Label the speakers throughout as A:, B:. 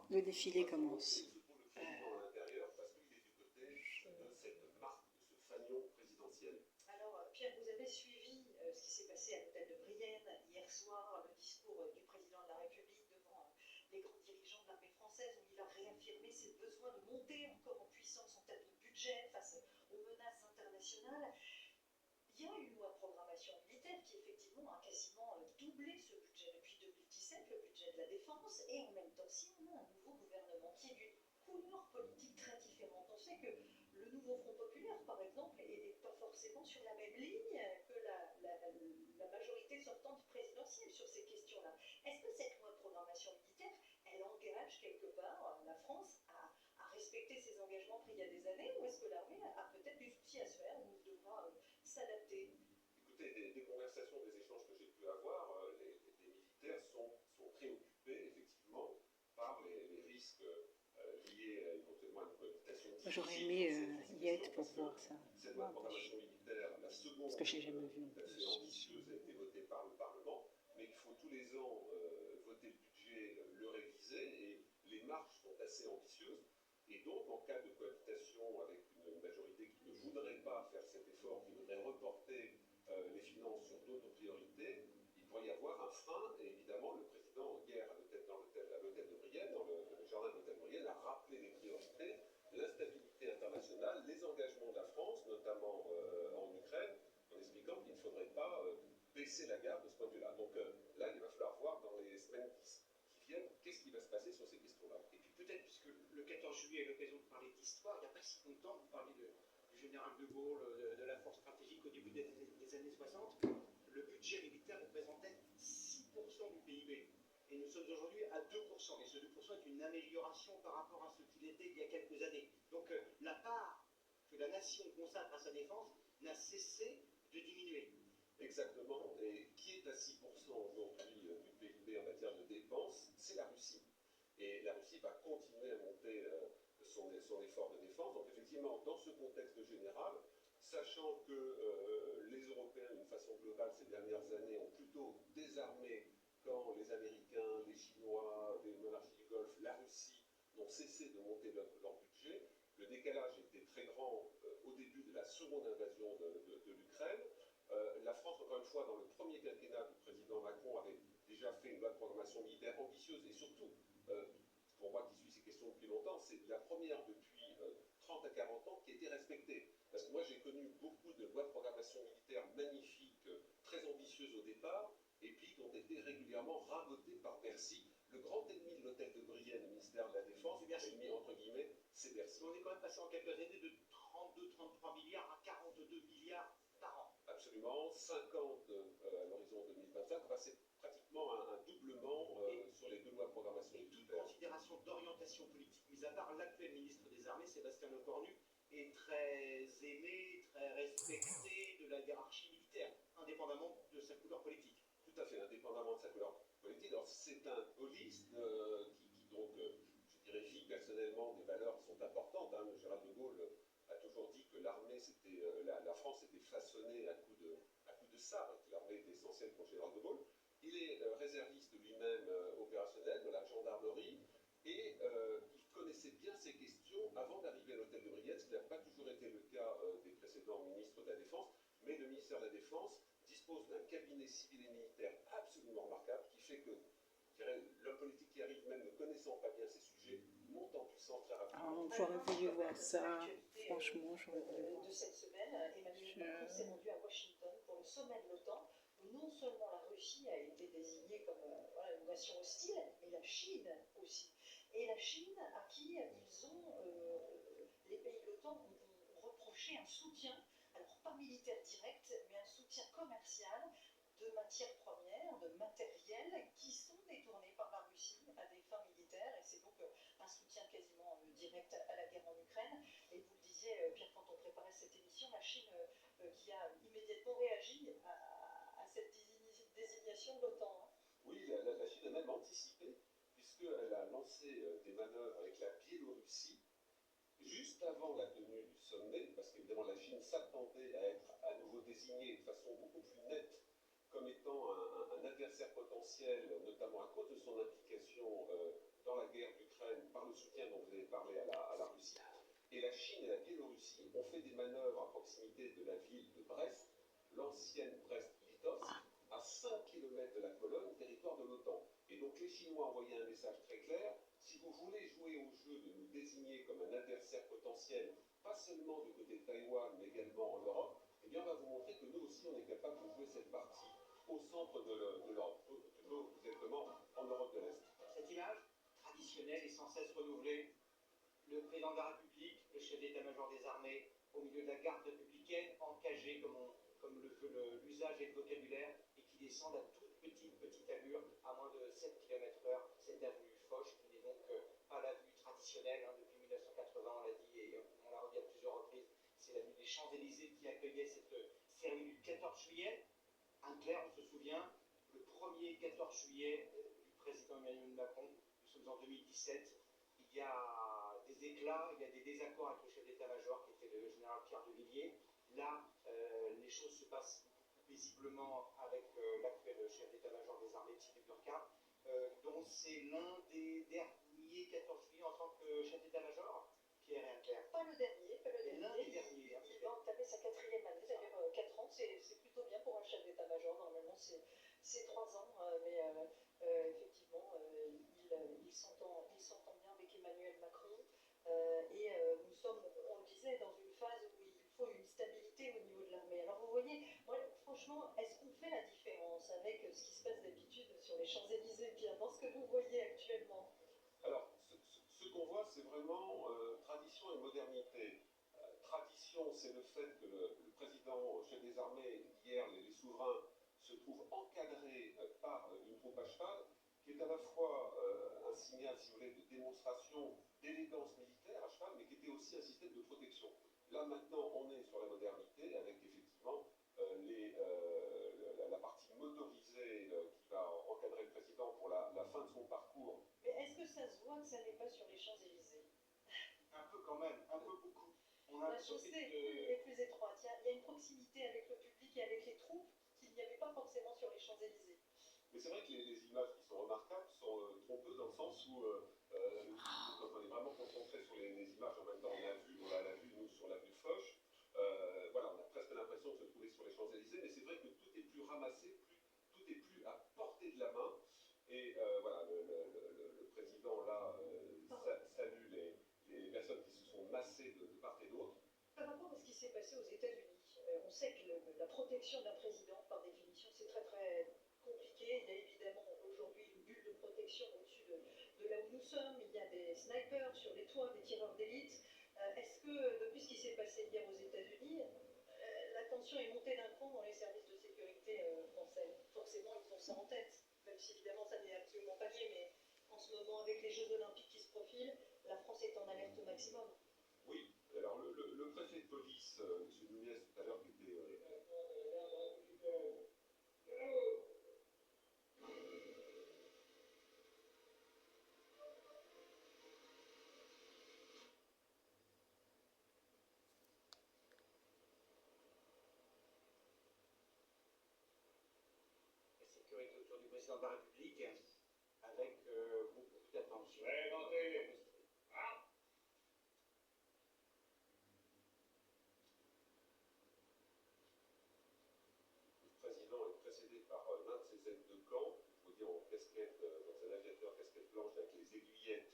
A: Le défilé commence.
B: Alors, Pierre, vous avez suivi ce qui s'est passé à l'hôtel de Brienne hier soir, le discours du président de la République devant les grands dirigeants de l'armée française, où il a réaffirmé ses besoins de monter encore en puissance en termes de budget face aux menaces internationales. Il y a une loi de programmation militaire qui effectivement a quasiment doublé ce budget depuis 2017, le budget de la défense, et en même temps, si on a un nouveau gouvernement qui est d'une couleur politique très différente, on sait que le nouveau Front populaire, par exemple, n'est pas forcément sur la même ligne que la majorité sortante présidentielle sur ces questions-là. Est-ce que cette loi de programmation militaire, elle engage quelque part la France à respecter ses engagements pris il y a des années, ou est-ce que l'armée a peut-être des soucis à se faire ou devra s'adapter?
C: Écoutez, des conversations, des échanges que j'ai pu avoir, les militaires sont préoccupés effectivement par les risques liés éventuellement à une cohabitation.
A: J'aurais aimé y être pour voir ça.
C: Cette loi de programmation militaire, la seconde,
A: parce que je n'ai jamais vu.
C: assez ambitieuse, a été votée par le Parlement, mais il faut tous les ans voter le budget, le réviser, et les marges sont assez ambitieuses. Et donc, en cas de cohabitation avec une majorité qui ne voudrait pas faire cet effort, qui voudrait reporter les finances sur d'autres priorités, il pourrait y avoir un frein. Et évidemment, le président, hier, à l'hôtel de Brienne, dans le jardin de l'hôtel de Brienne, a rappelé les priorités, l'instabilité internationale, les engagements de la France, notamment en Ukraine, en expliquant qu'il ne faudrait pas baisser la garde de ce point de vue-là. Donc là, il va falloir voir dans les semaines qui viennent qu'est-ce qui va se passer sur ces questions-là.
D: Et puis peut-être, puisque le 14 juillet est l'occasion de parler d'histoire, il n'y a pas si longtemps, vous parlez du général de Gaulle, de la force stratégique au début des années 60, le budget militaire représentait 6% du PIB. Et nous sommes aujourd'hui à 2%. Et ce 2% est une amélioration par rapport à ce qu'il était il y a quelques années. Donc la part que la nation consacre à sa défense n'a cessé de diminuer.
C: Exactement. Et qui est à 6% aujourd'hui du PIB en matière de dépenses? C'est la Russie. Et la Russie va continuer à monter son effort de défense. Donc effectivement, dans ce contexte général, sachant que les Européens, d'une façon globale, ces dernières années, ont plutôt désarmé quand les Américains, les Chinois, les monarchies du Golfe, la Russie n'ont cessé de monter leur budget, le décalage était très grand au début de la seconde invasion de l'Ukraine. La France, encore une fois, dans le premier quinquennat du président Macron, avait déjà fait une loi de programmation militaire ambitieuse et surtout, pour moi qui suis ces questions depuis longtemps, c'est la première depuis 30 à 40 ans qui a été respectée. Parce que moi j'ai connu beaucoup de lois de programmation militaire magnifiques, très ambitieuses au départ, et puis qui ont été régulièrement rabotées par Bercy. Le grand ennemi de l'hôtel de Brienne, le ministère de la Défense, ennemi entre guillemets, c'est Bercy.
D: On est quand même passé en quelques années de 32-33 milliards à 42 milliards par an.
C: Absolument, 50 à l'horizon 2025, enfin, c'est pratiquement un doublement sur les deux lois de programmation.
D: Et toute considération d'orientation politique, mis à part l'actuel ministre des Armées, Sébastien Lecornu, est très aimé, très respecté de la hiérarchie militaire, indépendamment de sa couleur politique.
C: Tout à fait, indépendamment de sa couleur politique. Alors c'est un gaulliste qui donc, je dirais, vit personnellement des valeurs qui sont importantes. Hein. Le général de Gaulle a toujours dit que l'armée, c'était la France était façonnée à coups de sabre, que l'armée était essentielle pour le général de Gaulle. Il est réserviste lui-même opérationnel de la gendarmerie et il connaissait bien ces questions avant d'arriver à l'hôtel de Brienne, ce qui n'a pas toujours été le cas des précédents ministres de la Défense, mais le ministère de la Défense dispose d'un cabinet civil et militaire absolument remarquable qui fait que l'homme politique qui arrive, même ne connaissant pas bien ces sujets, monte en puissance très rapidement.
A: J'aurais voulu voir ça, franchement, j'aurais voulu voir
B: de cette semaine, Emmanuel Macron s'est rendu à Washington pour le sommet de l'OTAN, où non seulement la Russie a été désignée comme une nation hostile, mais la Chine aussi. Et la Chine, à qui les pays de l'OTAN ont reproché un soutien, alors pas militaire direct, mais un soutien commercial de matières premières, de matériel qui sont détournés par la Russie à des fins militaires, et c'est donc un soutien quasiment direct à la guerre en Ukraine. Et vous le disiez, Pierre, quand on préparait cette émission, la Chine qui a immédiatement réagi à cette désignation de l'OTAN. Hein.
C: Oui, la Chine a même anticipé, puisqu'elle a lancé des manœuvres avec la Biélorussie, juste avant la tenue du sommet, parce qu'évidemment la Chine s'attendait à être à nouveau désignée de façon beaucoup plus nette comme étant un adversaire potentiel, notamment à cause de son implication dans la guerre d'Ukraine. Chinois envoyaient un message très clair: si vous voulez jouer au jeu de nous désigner comme un adversaire potentiel, pas seulement du côté de Taïwan, mais également en Europe, eh bien on va vous montrer que nous aussi on est capable de jouer cette partie au centre de l'Europe, plutôt exactement en Europe de l'Est.
D: Cette image traditionnelle est sans cesse renouvelée. Le président de la République, le chef d'état-major des armées, au milieu de la garde républicaine, encagé comme le fait l'usage et le vocabulaire, et qui descend à toute petite allure, à moins de 7 km/h, cette avenue Foch, qui n'est donc pas l'avenue traditionnelle, hein, depuis 1980, on l'a dit, et on l'a redit à plusieurs reprises, c'est l'avenue des Champs-Élysées qui accueillait cette cérémonie du 14 juillet. Clair, on se souvient, le premier 14 juillet du président Emmanuel Macron, nous sommes en 2017, il y a des éclats, il y a des désaccords avec le chef d'état-major qui était le général Pierre de Villiers. Là, les choses se passent paisiblement avec l'actuel chef d'état-major des armées, Thierry Burkhardt, dont c'est l'un des derniers 14 juillet en tant que chef d'état-major, Pierre et Claire.
B: Pas le dernier, pas le dernier.
D: L'un des derniers. Hein,
B: il va entamer sa 4e année, d'ailleurs 4 ans, c'est plutôt bien pour un chef d'état-major. Normalement, c'est 3 ans, mais effectivement, il s'entend bien avec Emmanuel Macron. Et nous sommes, on le disait, dans une phase où il faut une stabilité au niveau de l'armée. Alors vous voyez, moi, franchement, est-ce qu'on fait la différence avec ce qui se passe d'habitude sur les Champs-Élysées, Pierre, dans ce que vous voyez actuellement?
C: Alors, ce qu'on voit, c'est vraiment tradition et modernité. Tradition, c'est le fait que le président, chef des armées, hier, les souverains, se trouvent encadrés par une troupe à cheval, qui est à la fois un signal, si vous voulez, de démonstration d'élégance militaire à cheval, mais qui était aussi un système de protection. Là, maintenant, on est sur la modernité, avec effectivement la partie motorisée qui va encadrer le président pour la fin de son parcours.
B: Mais est-ce que ça se voit que ça n'est pas sur les Champs-Élysées?
D: un peu quand même, un peu beaucoup. On a
B: La chaussée est plus étroite. Il y a une proximité avec le public et avec les troupes qu'il n'y avait pas forcément sur les Champs-Élysées.
C: Mais c'est vrai que les images qui sont remarquables sont trompeuses dans le sens où, quand on est vraiment concentré sur les images, en même temps on l'a vu nous sur l'avenue Foch, voilà, on a presque l'impression de se trouver sur les Champs-Élysées, mais c'est vrai que tout est plus ramassé, tout est plus à portée de la main, et voilà, le président là salue les personnes qui se sont massées de part et d'autre.
B: Par rapport à ce qui s'est passé aux États-Unis, on sait que la protection d'un président, par définition, c'est très très compliqué. Il y a évidemment aujourd'hui une bulle de protection au-dessus de là où nous sommes. Il y a des snipers sur les toits, des tireurs d'élite. Est-ce que depuis ce qui s'est passé hier aux États-Unis, la tension est montée d'un cran dans les services de sécurité français? Forcément, ils ont ça en tête, même si évidemment ça n'est absolument pas lié, mais en ce moment, avec les Jeux Olympiques qui se profilent, la France est en alerte au maximum.
C: Oui, alors le préfet de police, M. Nunez, tout à l'heure, qui était...
D: La sécurité autour du président de la République, avec beaucoup d'attention.
C: Le président est précédé par l'un de ses aides de camp, il faut dire en casquette, dans un aviateur casquette blanche avec les aiguillettes,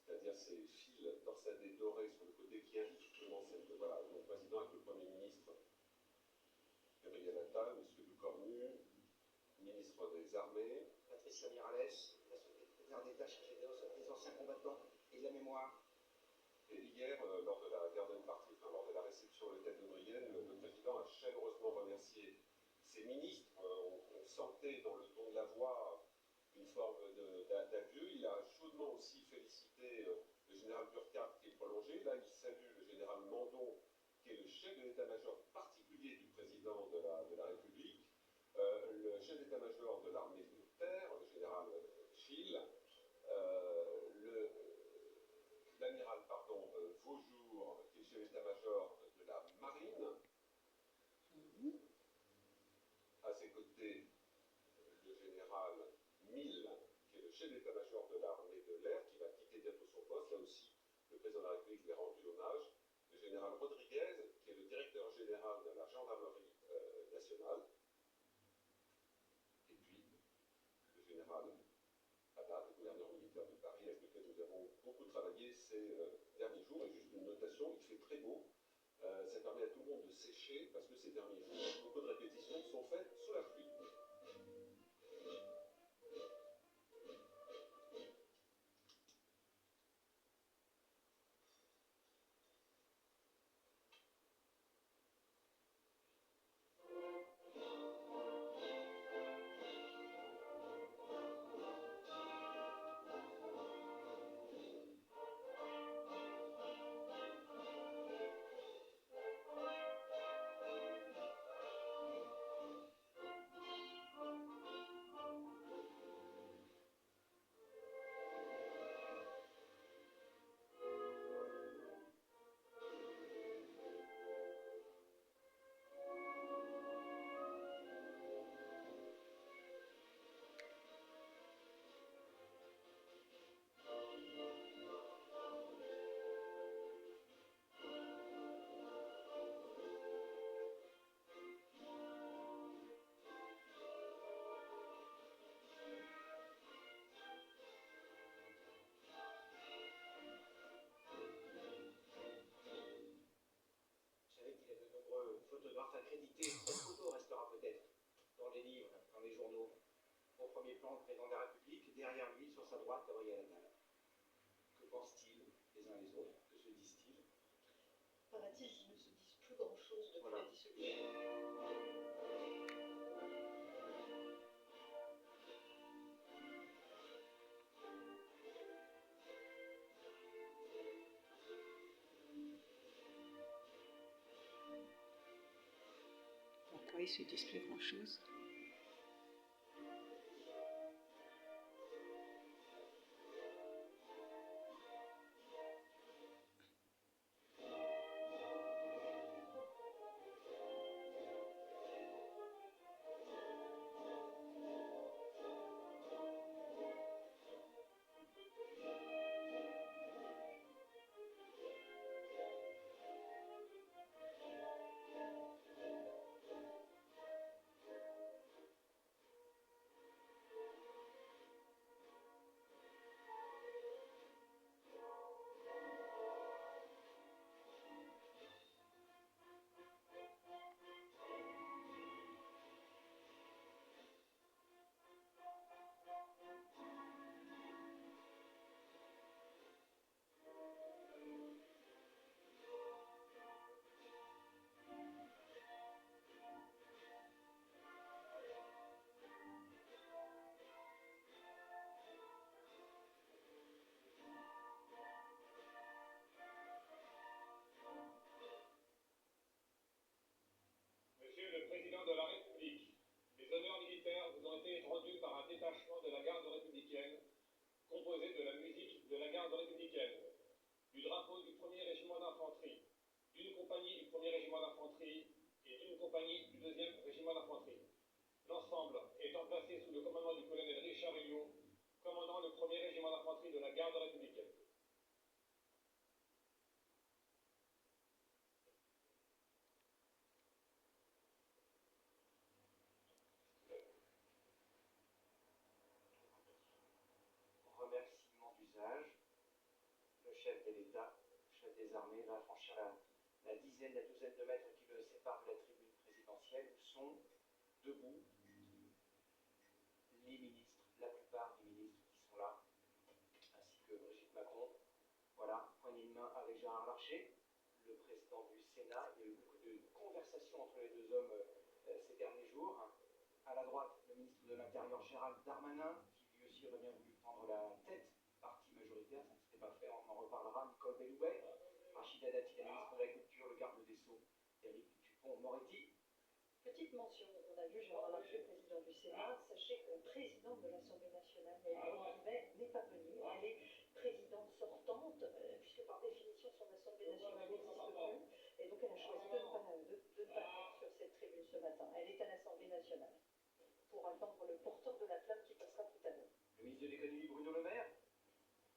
C: c'est-à-dire ces fils torsadés dorés sur le côté qui indiquent justement voilà, le président avec le Premier ministre Gabriel Attal, M. Ducornu, ministre des Armées,
D: Patricia Mirales, la secrétaire d'État chargée des anciens combattants et de la mémoire.
C: et hier, lors de la garden party, enfin, lors de la réception à l'hôtel de Brienne, le président a chaleureusement remercié ses ministres. On sentait dans le ton de la voix une forme d'adieu. Il a chaudement aussi félicité le général Burkhardt qui est prolongé. Là, il salue le général Mandon, qui est le chef de l'état-major particulier du président de la République, le chef d'état-major de l'armée de terre, le général Schill, l'amiral Vaujour, qui est chef d'état-major de la marine. À ses côtés, le général Mille, qui est le chef d'état-major de l'armée de l'air, qui va quitter bientôt son poste. Là aussi, le président de la République lui a rendu hommage. Le général Rodriguez, qui est le directeur général de la gendarmerie nationale. Et puis, le général Haddad, marché parce que ces derniers jours, beaucoup de répétitions sont faites sous la pluie.
D: Vous savez qu'il y a de nombreux photographes accrédités. Cette photo restera peut-être dans les livres, dans les journaux. Au premier plan, le président de la République, derrière lui, sur sa droite, Gabriel Attal. Que pensent-ils les uns les autres? Que se disent-ils?
B: Paraît-il qu'ils ne se disent plus grand-chose depuis
D: Voilà.
B: la dissolution.
A: Pourquoi ils se disent plus grand-chose?
E: Monsieur le Président de la République, les honneurs militaires vous ont été rendus par un détachement de la garde républicaine, composé de la musique de la garde républicaine, du drapeau du 1er régiment d'infanterie, d'une compagnie du 1er régiment d'infanterie et d'une compagnie du 2e régiment d'infanterie. L'ensemble étant placé sous le commandement du colonel Richard Hulot, commandant le 1er régiment d'infanterie de la garde républicaine.
D: Remerciement d'usage. Le chef de l'État, chef des armées, va franchir la dizaine, la douzaine de mètres qui le séparent de la tribune présidentielle, où sont debout les ministres, la plupart des ministres qui sont là, ainsi que Brigitte Macron. Voilà, poignée de main avec Gérard Larcher, le président du Sénat. Il y a eu beaucoup de conversations entre les deux hommes ces derniers jours. À la droite, le ministre de l'Intérieur Gérald Darmanin, qui lui aussi aurait bien voulu prendre la tête parti majoritaire, ça ne s'était pas fait, on en reparlera. Nicole Belloubet, Rachida Dati, la ministre de l'Agriculture, le garde des Sceaux, Éric Dupond-Moretti.
B: Petite mention, on a vu Gérard Larcher, président du Sénat. Sachez que le président de l'Assemblée nationale, Yael Braun-Pivet, n'est pas venue. Elle est présidente sortante, puisque par définition, son Assemblée nationale n'existe plus. Et donc, elle a choisi de ne pas venir sur cette tribune ce matin. Elle est à l'Assemblée nationale pour attendre le porteur de la flamme qui passera tout à l'heure.
D: Le ministre de l'économie, Bruno Le Maire,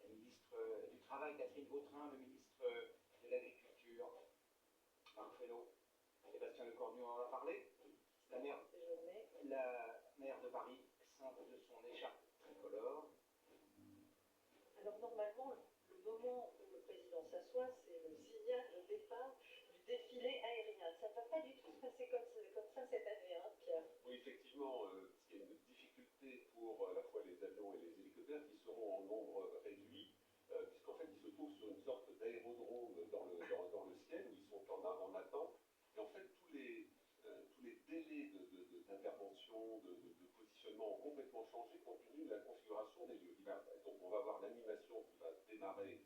D: la ministre du Travail, Catherine Vautrin, le ministre de l'Agriculture, Marc Fesneau, Sébastien Lecornu en a parlé. La maire de Paris, ceinte de son écharpe tricolore.
B: Alors normalement, le moment où le président s'assoit, c'est le signal de départ du défilé aérien. Ça ne va pas du tout se passer comme ça cette année, hein, Pierre.
C: Oui, effectivement, il y a une difficulté pour à la fois les avions et les hélicoptères qui seront en nombre réduit, puisqu'en fait ils se trouvent sur une sorte d'aérodrome dans le ciel où ils sont en attente. Et en fait, tous les délais d'intervention, de positionnement ont complètement changé compte tenu de la configuration des lieux. Donc on va avoir l'animation qui va démarrer.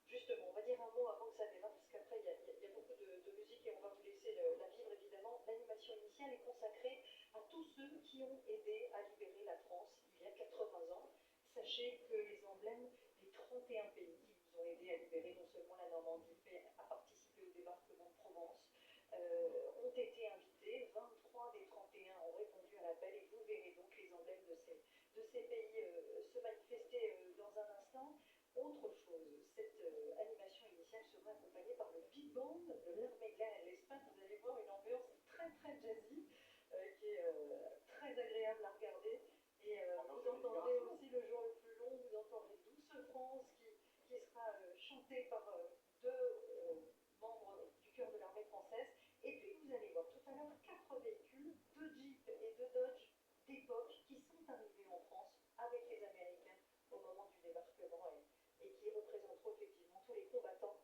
B: Justement, on va dire un mot avant que ça démarre, parce qu'après il y a beaucoup de musique et on va vous laisser la vivre évidemment. L'animation initiale est consacrée à tous ceux qui ont aidé à libérer la France il y a 80 ans. Sachez que les emblèmes des 31 pays qui vous ont aidé à libérer non seulement la Normandie, mais à participer au débarquement de Provence, ont été invités. 23 des 31 ont répondu à l'appel et vous verrez donc les emblèmes de ces pays se manifester dans un instant. Autre chose, cette animation initiale sera accompagnée par le Big Band de l'armée de l'air et de l'espace. Vous allez voir une ambiance très très jazzy qui est très agréable à regarder. Et vous entendrez aussi le jour le plus long, vous entendrez Douce France qui sera chantée par deux membres du chœur de l'armée française. Et puis vous allez voir tout à l'heure 4 véhicules, 2 Jeeps et 2 Dodge d'époque qui sont arrivés en France avec les Américains au moment du débarquement et qui représenteront effectivement tous les combattants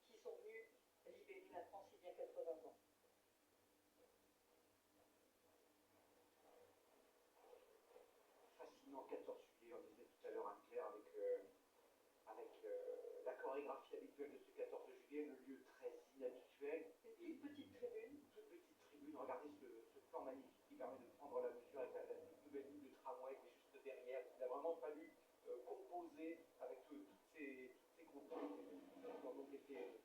B: qui sont venus libérer la France il y a 80 ans.
D: Fascinant 14 juillet, on disait tout à l'heure Anne-Claire avec la chorégraphie habituelle de ce 14 juillet, le lieu très inhabituel.
B: Une petite tribune.
D: Toute petite tribune, regardez ce plan magnifique qui permet de prendre la mesure avec la toute nouvelle ligne de tramway qui est juste derrière. Il a vraiment fallu composer avec toutes ces groupes qui ont donc été